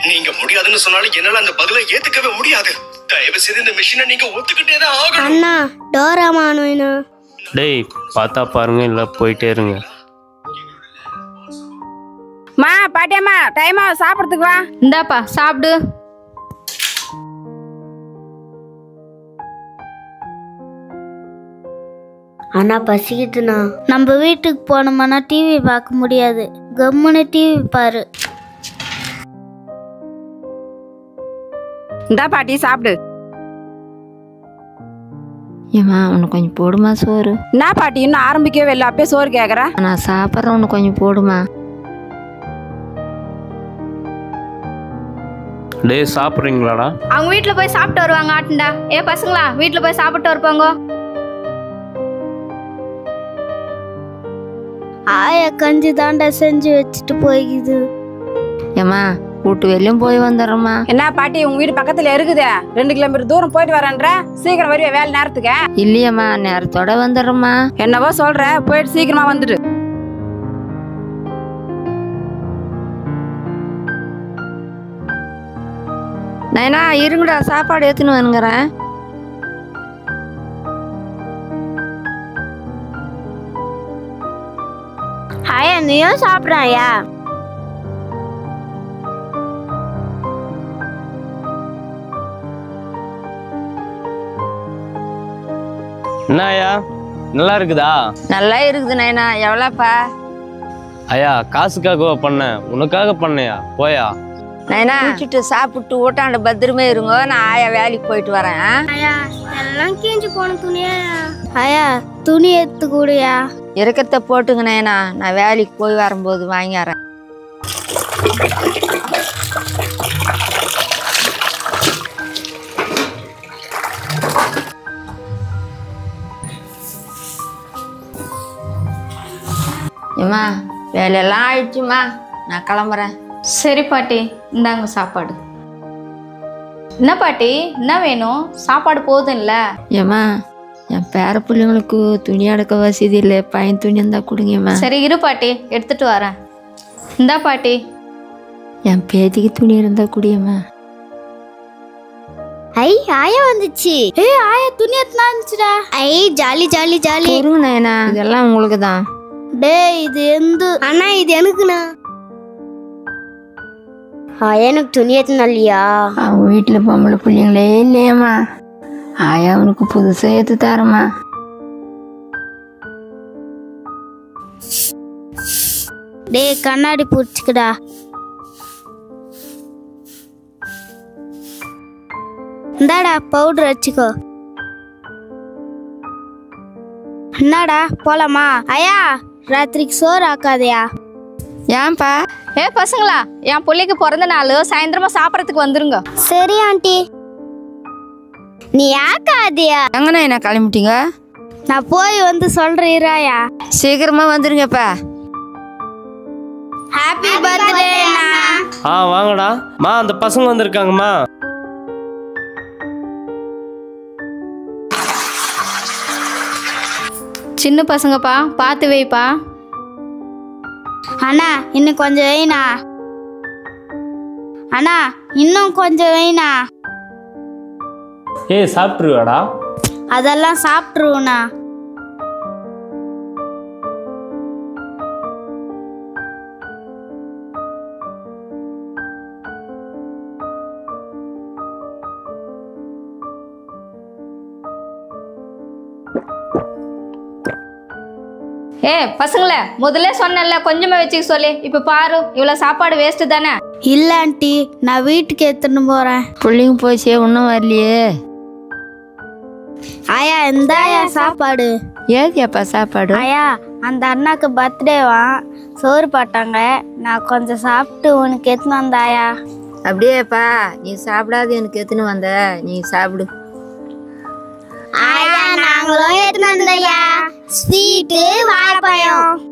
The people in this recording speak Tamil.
நீங்க முடியாதுன்னு சொன்னாலும் என்னால அந்த பதிலை ஏத்துக்கவே முடியாது. தயவு செய்து இந்த மிஷினை நீங்க ஒத்துக்கிட்டே தான் ஆகணும். அண்ணா டோராமான் வேணும். டேய் பார்த்தா பாருங்க, இல்ல போயிட்டே இருங்க. மா பாட்டியம்மா டைம் ஆகும் சாப்பிட்றதுக்கு வா. இந்தாப்பா சாப்பிடு. அண்ணா பசிக்குதுண்ணா. நம்ம வீட்டுக்கு போனோம்னா டிவி பார்க்க முடியாது. கம்முன்னு டிவி பாரு. இந்தா பாட்டி சாப்பிடு. ஏம்மா உனக்கு கொஞ்சம் போடுமா சோறு? என்ன பாட்டி இன்னும் ஆரம்பிக்கவே இல்லை, அப்பயே சோறு கேட்குற? நான் சாப்பிட்றேன், உனக்கு கொஞ்சம் போடுமா? டேய் சாப்பிட்றீங்களாடா? அவங்க வீட்டில் போய் சாப்பிட்டு வருவாங்க ஆட்டுண்டா. ஏ பசங்களா வீட்டில் போய் சாப்பிட்டு வருப்பாங்க. ஆயா கஞ்சி தாண்டா செஞ்சு வச்சுட்டு போய்க்குது. ஏம்மா வீட்டு வெளியும் போய் வந்துடுறோம்மா. என்ன பாட்டி உங்க வீடு பக்கத்துல இருக்குதே, 2 கிலோமீட்டர் தூரம் போயிட்டு வரேன்ற, சீக்கிரம் வருவே வேலை நேரத்துக்கு? இல்லையம்மா நேரத்தோட வந்துடுறோம்மா. என்னவோ சொல்ற, போயிட்டு சீக்கிரமா வந்துடு. நைனா இருங்கடா, சாப்பாடு ஏத்துன்னு வந்துக்கிறேன். ஆயா நீயும் சாப்பிட்றாயா? என்னய்யா நல்லா இருக்குதா? நல்லா இருக்குது நைனா. எவ்வளோப்பா? ஐயா காசுக்காக பண்ணேன், உனக்காக பண்ணையா? போயா நைனா குடிச்சிட்டு சாப்பிட்டு ஊட்டாண்ட பத்திரமே இருங்க. நான் ஆயா வேலைக்கு போயிட்டு வரேன். ஆயா எல்லாம் கிழிஞ்சு போன துணியா? ஆயா துணி எடுத்து கூடயா? இறக்கத்தை போட்டுங்க நைனா, நான் வேலைக்கு போய் வரும்போது வாங்கிறேன். ஏம்மா வேலையெல்லாம் ஆயிடுச்சுமா, நான் கிளம்புறேன். சரி பாட்டி, இந்தாங்க சாப்பாடு. என்ன பாட்டி என்ன வேணும்? சாப்பாடு போதும் இல்ல? ஏம்மா என் பேர பிள்ளைங்களுக்கு துணி அடக்க வசதி இல்லை, பையன் துணி இருந்தா கொடுங்கம்மா. சரி இரு பாட்டி எடுத்துட்டு வரேன். இந்தா பாட்டி. என் பேத்திக்கு துணி இருந்தா குடியம்மா. ஐ ஆயா வந்துச்சு. ஆயா துணி எடுத்துனா வந்துச்சுடா. ஐ ஜாலி ஜாலி ஜாலி. இருங்க நைனா, இதெல்லாம் உங்களுக்கு தான். டேய் இது எந்து அண்ணா, இது எனக்குண்ணா. ஆயா எனக்கு துணி எடுத்துனா இல்லையா? அவங்க வீட்டில் பொம்பளை பிள்ளைங்களே இல்லையம்மா. ஆயா அவனுக்கு புதுசா ஏத்து தரமா. டேய் கண்ணாடி பிடிச்சிக்கடா. இந்தாடா பவுடர் வச்சுக்கோ. என்னடா போலாமா? ஐயா ராத்திரிக்கு சோறு ஆக்காதையா? ஏன்பா? ஏ பசங்களா, என் பிள்ளைக்கு பிறந்த நாள், சாயந்தரமா சாப்பிட்றதுக்கு வந்துருங்க. சரி ஆண்டி. நீ ஆக்காதியா? எங்கண்ணா என்ன கிளம்பிட்டீங்க? நான் போய் வந்து சொல்றேன். சீக்கிரமா வந்துருங்கப்பா. ஹாப்பி பர்த்டே அண்ணா. வாங்கடா மா, அந்த பசங்க வந்திருக்காங்கம்மா. சின்ன பசங்கப்பா, பார்த்து வைப்பா. அண்ணா இன்னும் கொஞ்சம் வைனா. அண்ணா இன்னும் கொஞ்சம் வைனா. ஏய் சாப்பிட்டுருவாடா? அதெல்லாம் சாப்பிட்டுருவோண்ணா. ஏ பசங்களே, முதல்ல சொன்னேன்ல கொஞ்சமா வச்சுக்க சொல்லி, இப்ப பாரு இவ்வளவு சாப்பாடு வேஸ்ட் தானே. இல்ல ஆண்டி, நான் வீட்டுக்கு எடுத்துன்னு போறேன். பிள்ளைங்க போச்சே ஒன்றும் வரலையே. ஆயா இந்தாயா சாப்பாடு. ஏதியாப்பா சாப்பாடு? ஆயா அந்த அண்ணாக்கு பர்த்டேவா, சோறு போட்டாங்க. நான் கொஞ்சம் சாப்பிட்டு உனக்கு எடுத்துன்னு வந்தாயா. அப்படியேப்பா, நீ சாப்பிடாது எனக்கு எடுத்துன்னு வந்த, நீ சாப்பிடு. ஆயா நாங்களும் எடுத்துன்னு வந்தையா, ஸ்வீட்டு வாழைப்பழம்.